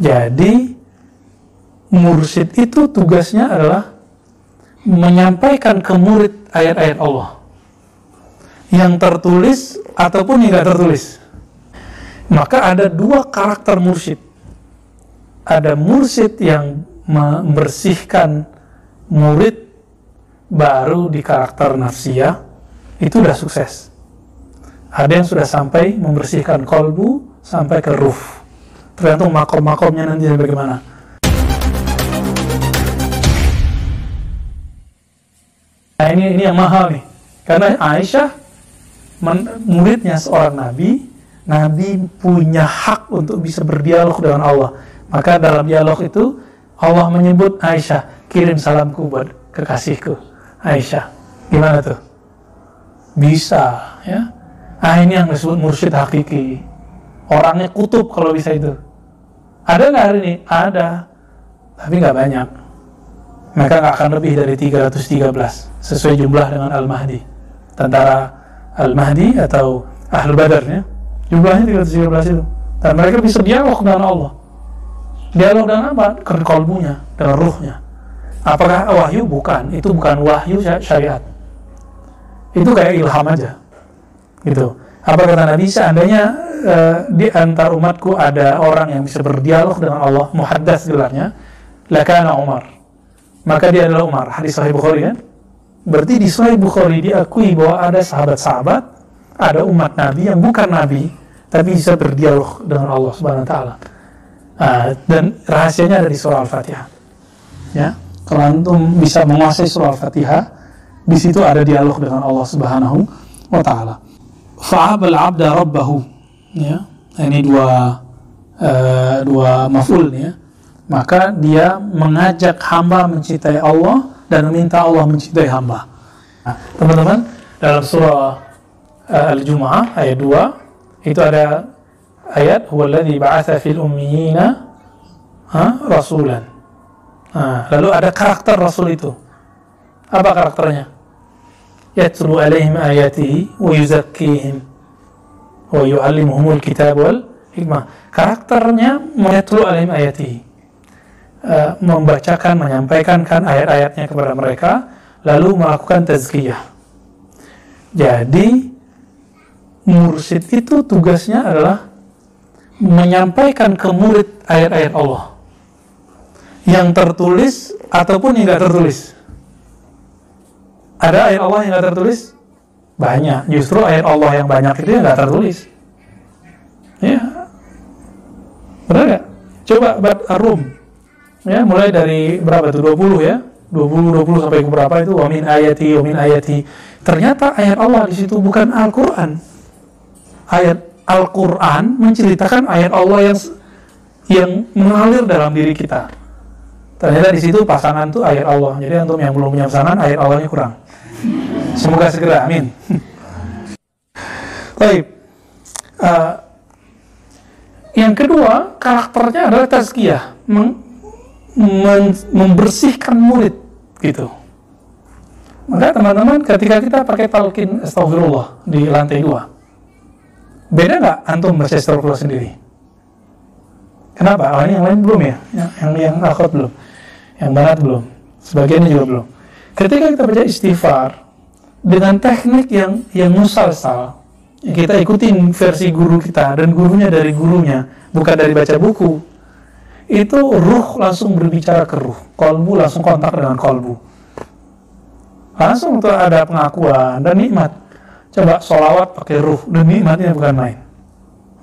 Jadi mursyid itu tugasnya adalah menyampaikan ke murid ayat-ayat Allah yang tertulis ataupun yang tidak tertulis. Maka ada dua karakter mursyid. Ada mursyid yang membersihkan murid baru di karakter nafsiyah, itu sudah sukses. Ada yang sudah sampai membersihkan kolbu sampai ke ruh. Tergantung makom-makomnya nanti bagaimana. Nah ini yang mahal nih, karena Aisyah muridnya seorang Nabi punya hak untuk bisa berdialog dengan Allah. Maka dalam dialog itu Allah menyebut Aisyah, kirim salamku buat kekasihku Aisyah. Gimana tuh? Bisa, ya. Ini yang disebut mursyid hakiki. Orangnya kutub kalau bisa itu. Ada nggak hari ini? Ada, tapi nggak banyak. Maka nggak akan lebih dari 313 sesuai jumlah dengan Al-Mahdi. Tentara Al-Mahdi atau Ahlul Badar, ya. Jumlahnya 313 itu. Dan mereka bisa dialog dengan Allah. Dialog dengan apa? Dengan kolbunya, dengan ruhnya. Apakah wahyu? Bukan. Itu bukan wahyu syariat. Itu kayak ilham aja. Gitu. Apa kata Nabi? Seandainya di antara umatku ada orang yang bisa berdialog dengan Allah, muhaddas gelarnya, lakana Umar. Maka dia adalah Umar. Hadis Sahih Bukhari, kan? Berarti di Sahih Bukhari diakui bahwa ada sahabat-sahabat, ada umat Nabi yang bukan Nabi, tapi bisa berdialog dengan Allah Subhanahu Wa Taala. Dan rahasianya ada di surah Al-Fatihah. Ya, kalau antum bisa menguasai surah Al-Fatihah, di situ ada dialog dengan Allah Subhanahu Wa Taala. Fa'abal abda rabbahu. Ya, ini dua maf'ul, ya. Maka dia mengajak hamba mencintai Allah dan meminta Allah mencintai hamba. Nah, teman-teman, dalam surah Al-Jumu'ah ayat 2 itu ada ayat huwallazi ba'atsa fil ummiyina rasulan. Lalu ada karakter rasul itu. Apa karakternya? Yatlu alaihim ayatihi wa yuzakkihim wa yu'allimuhumul kitab wal hikmah. Karakternya yatlu alaihim ayatihi, membacakan, menyampaikan kan ayat-ayatnya kepada mereka, lalu melakukan tazkiyah. Jadi mursyid itu tugasnya adalah menyampaikan ke murid ayat-ayat Allah yang tertulis ataupun yang tidak tertulis. Ada ayat Allah yang tidak tertulis? Banyak. Justru ayat Allah yang banyak itu yang tidak tertulis. Ya, benar nggak? Coba Ar-Rum, ya, mulai dari berapa tuh? 20, ya, 20 sampai ke berapa itu? Wa min ayati. Ternyata ayat Allah di situ bukan Al-Quran. Ayat Al-Quran menceritakan ayat Allah yang mengalir dalam diri kita. Ternyata di situ pasangan tuh ayat Allah. Jadi untuk yang belum punya pasangan, ayat Allahnya kurang. Semoga segera, amin. Baik. Yang kedua, karakternya adalah tazkiyah, membersihkan murid, gitu. Maka teman-teman, ketika kita pakai talqin astagfirullah di lantai 2, beda nggak antum baca astagfirullah sendiri? Kenapa? Ini yang lain belum, ya? Yang akhwat belum, yang banat belum, sebagiannya juga belum. Ketika kita baca istighfar dengan teknik yang musalsal, kita ikutin versi guru kita dan gurunya dari gurunya, bukan dari baca buku, itu ruh langsung berbicara ke ruh, kolbu langsung kontak dengan kolbu, langsung tuh ada pengakuan dan nikmat. Coba sholawat pakai ruh dan nikmatnya bukan main.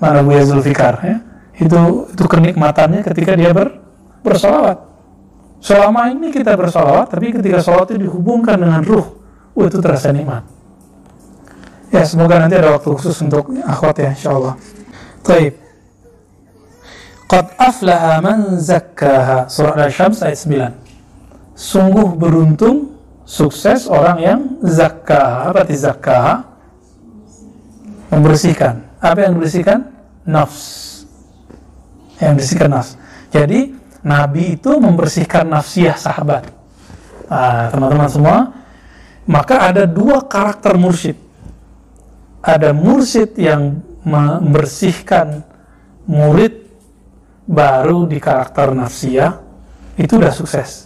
Mana Buya Zulfikar, ya? Itu kenikmatannya ketika dia bersolawat. Selama ini kita bersolawat, tapi ketika solawat itu dihubungkan dengan ruh, itu terasa nikmat. Ya, semoga nanti ada waktu khusus untuk akhwat, ya, insyaallah. Baik. Qad aflaha man zakkaha, surah Al-Syams ayat 9. Sungguh beruntung, sukses orang yang zakkaha. Apa arti zakkaha? Membersihkan. Apa yang dibersihkan? Nafs. Yang membersihkan nafs. Jadi Nabi itu membersihkan nafsiyah sahabat. Teman-teman semua, maka ada dua karakter mursyid. Ada mursyid yang membersihkan murid baru di karakter nafsiyah, itu udah sukses.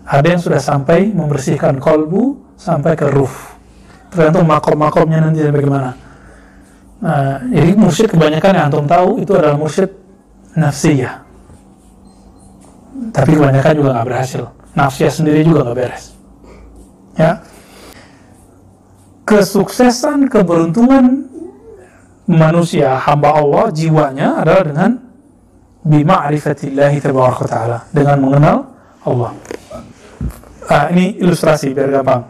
Ada yang sudah sampai membersihkan kolbu sampai ke ruh, tergantung makom-makomnya nanti bagaimana. Jadi mursyid kebanyakan yang antum tahu itu adalah mursyid nafsiyah, tapi kebanyakan juga nggak berhasil. Nafsiyah sendiri juga nggak beres. Ya, kesuksesan, keberuntungan manusia, hamba Allah, jiwanya adalah dengan bima'rifatillahi tabaraka ta'ala, dengan mengenal Allah. Ini ilustrasi biar gampang.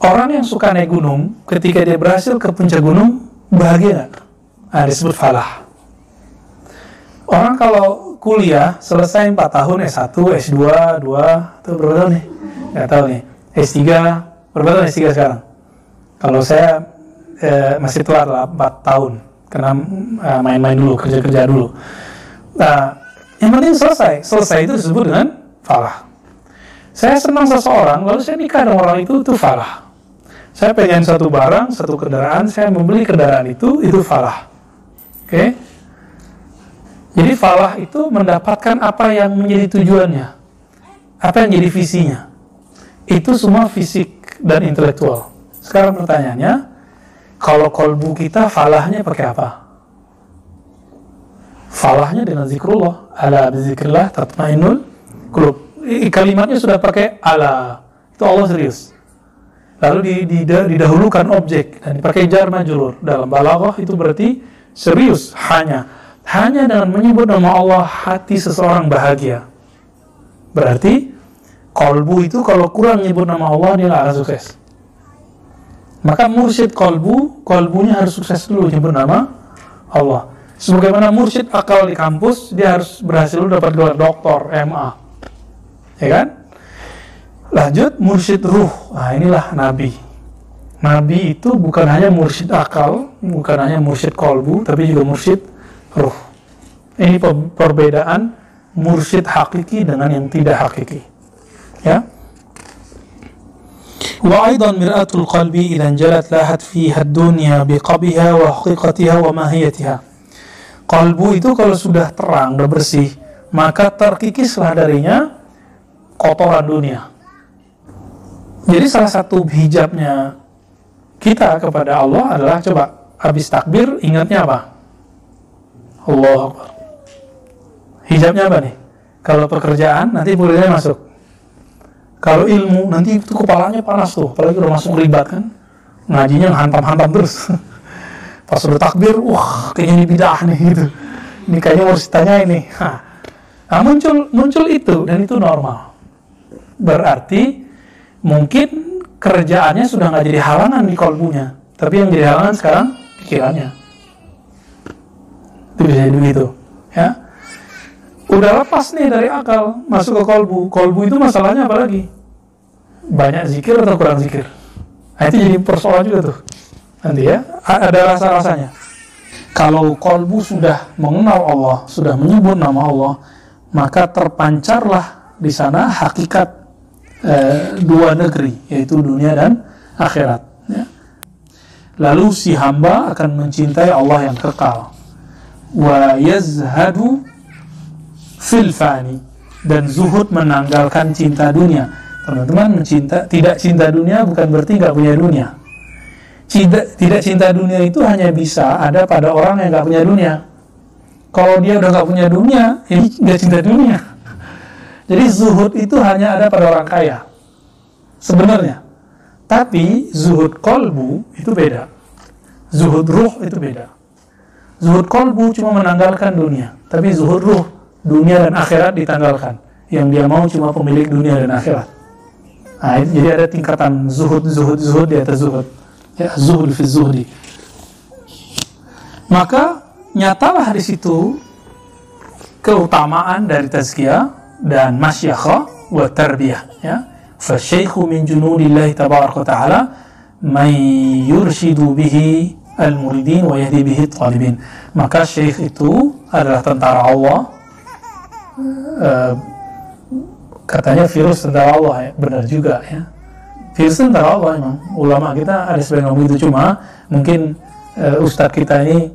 Orang yang suka naik gunung, ketika dia berhasil ke puncak gunung, bahagia nggak? Disebut falah. Orang kalau kuliah, selesai 4 tahun, S1, S2, 2, itu berapa tahun nih? Nggak tahu nih. S3, berapa tahun S3 sekarang? Kalau saya masih telat lah, 4 tahun. Karena main-main dulu, kerja-kerja dulu. Yang penting selesai itu disebut dengan falah. Saya senang seseorang, lalu saya nikah dengan orang itu falah. Saya pengen satu barang, satu kendaraan, saya membeli kendaraan itu falah. Oke? Jadi falah itu mendapatkan apa yang menjadi tujuannya, apa yang jadi visinya. Itu semua fisik dan intelektual. Sekarang pertanyaannya, kalau kolbu kita falahnya pakai apa? Falahnya dengan zikrullah. Ala bizikrillah tatmainnul qulub. Kalimatnya sudah pakai ala. Itu Allah serius. Lalu didahulukan objek dan dipakai jar majrur. Dalam balaghah itu berarti serius. Hanya dengan menyebut nama Allah hati seseorang bahagia. Berarti kolbu itu kalau kurang menyebut nama Allah dia nggak akan sukses. Maka mursyid kolbunya harus sukses dulu nyebut nama Allah. Sebagaimana mursyid akal di kampus, dia harus berhasil dulu dapat gelar doktor, MA. Ya kan? Lanjut, mursyid ruh. Nah, inilah Nabi. Nabi itu bukan hanya mursyid akal, bukan hanya mursyid kolbu, tapi juga mursyid ruh. Ini perbedaan mursyid hakiki dengan yang tidak hakiki. Ya. Wa aidan mir'atul qalbi idza jalat lahat fiha ad-dunya biqabiha wa haqiqatiha wa mahiyatiha. Qalbu itu kalau sudah terang, sudah bersih, maka terkikislah darinya kotoran dunia. Jadi salah satu hijabnya kita kepada Allah adalah, coba habis takbir ingatnya apa? Allahu Akbar. Hijabnya apa nih? Kalau pekerjaan nanti pekerjaannya masuk. Kalau ilmu nanti itu kepalanya panas tuh, apalagi udah masuk ribat kan, ngajinya hantam-hantam terus. Pas udah takbir, wah kayaknya ini bidah nih gitu. Ini kayaknya harus ditanya ini. Nah, muncul itu dan itu normal. Berarti mungkin kerjaannya sudah nggak jadi halangan di kolbunya, tapi yang jadi halangan sekarang pikirannya. Itu bisa jadi begitu, ya. Udah lepas nih dari akal, masuk ke kolbu. Kolbu itu masalahnya apa lagi? Banyak zikir atau kurang zikir? Nah, itu jadi persoalan juga tuh. Nanti ya, ada rasa-rasanya. Kalau kolbu sudah mengenal Allah, sudah menyebut nama Allah, maka terpancarlah di sana hakikat dua negeri, yaitu dunia dan akhirat. Ya. Lalu si hamba akan mencintai Allah yang kekal. Wa yazhadu fil fani, dan zuhud menanggalkan cinta dunia. Teman-teman, tidak cinta dunia bukan berarti nggak punya dunia. Tidak cinta dunia itu hanya bisa ada pada orang yang nggak punya dunia. Kalau dia udah nggak punya dunia, ini nggak cinta dunia. Jadi zuhud itu hanya ada pada orang kaya sebenarnya. Tapi zuhud kolbu itu beda. Zuhud ruh itu beda. Zuhud kolbu cuma menanggalkan dunia, tapi zuhud ruh, dunia dan akhirat ditanggalkan. Yang dia mau cuma pemilik dunia dan akhirat. Nah, jadi ada tingkatan zuhud di atas zuhud. Ya, zuhud fi zuhdi. Maka nyatalah di situ keutamaan dari tazkiyah dan masyakhah wa tarbiyah, ya. Fa syaikhu min junudillahi tabaraka wa ta'ala man yurshidu bihi al-muridin wa yahdi bihi at-talibin. Maka syekh itu adalah tentara Allah. Katanya virus tentara Allah, ya. Benar juga, ya. Virus tentara Allah memang. Ulama kita ada sebagian ngomong itu, cuma mungkin ustadz kita ini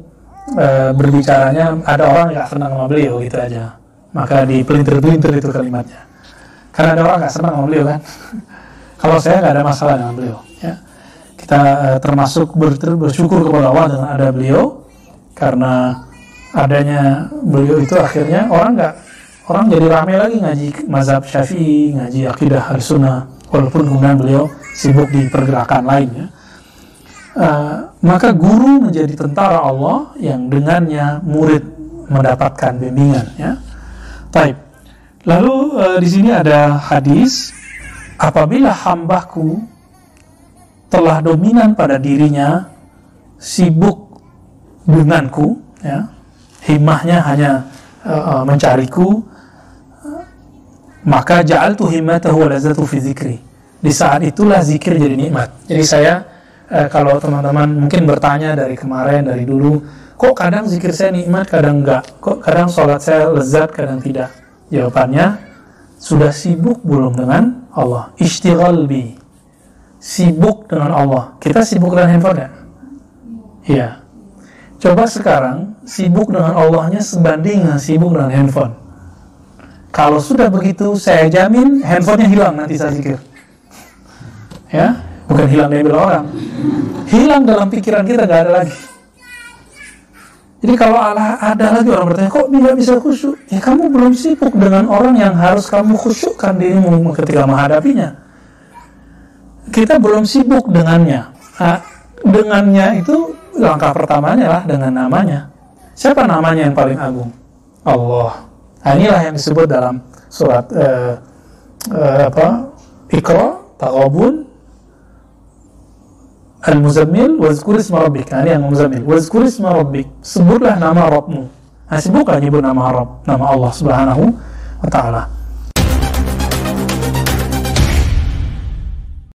berbicaranya ada orang nggak senang sama beliau gitu aja, maka dipelintir-pelintir itu kalimatnya. Karena ada orang nggak senang sama beliau kan. Kalau saya nggak ada masalah dengan beliau. Ya. Kita termasuk bersyukur kepada Allah dengan ada beliau, karena adanya beliau itu akhirnya orang jadi ramai lagi ngaji mazhab Syafi'i, ngaji akidah Ahlussunnah, walaupun kemudian beliau sibuk di pergerakan lainnya. Maka guru menjadi tentara Allah yang dengannya murid mendapatkan bimbingan. Ya. Taib. Lalu di sini ada hadis, apabila hambaku telah dominan pada dirinya, sibuk denganku, ya, himmahnya hanya mencariku, maka ja'altu himmatahu wa lazatu fi zikri. Di saat itulah zikir jadi nikmat. Jadi saya kalau teman-teman mungkin bertanya dari kemarin, dari dulu, kok kadang zikir saya nikmat, kadang enggak, kok kadang sholat saya lezat, kadang tidak. Jawabannya, sudah sibuk belum dengan Allah? Ishtighal bi, sibuk dengan Allah. Kita sibuk dengan handphone ya? Iya. Coba sekarang sibuk dengan Allahnya sebanding dengan sibuk dengan handphone. Kalau sudah begitu, saya jamin handphonenya hilang nanti saya zikir. Ya, bukan hilang diambil orang, hilang dalam pikiran kita, nggak ada lagi. Jadi kalau ada lagi orang bertanya, kok tidak bisa khusyuk? Ya kamu belum sibuk dengan orang yang harus kamu khusyukkan dirimu ketika menghadapinya. Kita belum sibuk dengannya. Nah, dengannya itu langkah pertamanya lah dengan namanya. Siapa namanya yang paling agung? Allah. Nah, inilah yang disebut dalam surat Iqra, Taghabun, Al-Muzammil, wazkur isma rabbik. Nah, ini yang Muzammil. Wazkur isma rabbik. Sebutlah nama Rabbmu. Nah, sibuklah nyebut nama Rabb, nama Allah Subhanahu wa ta'ala.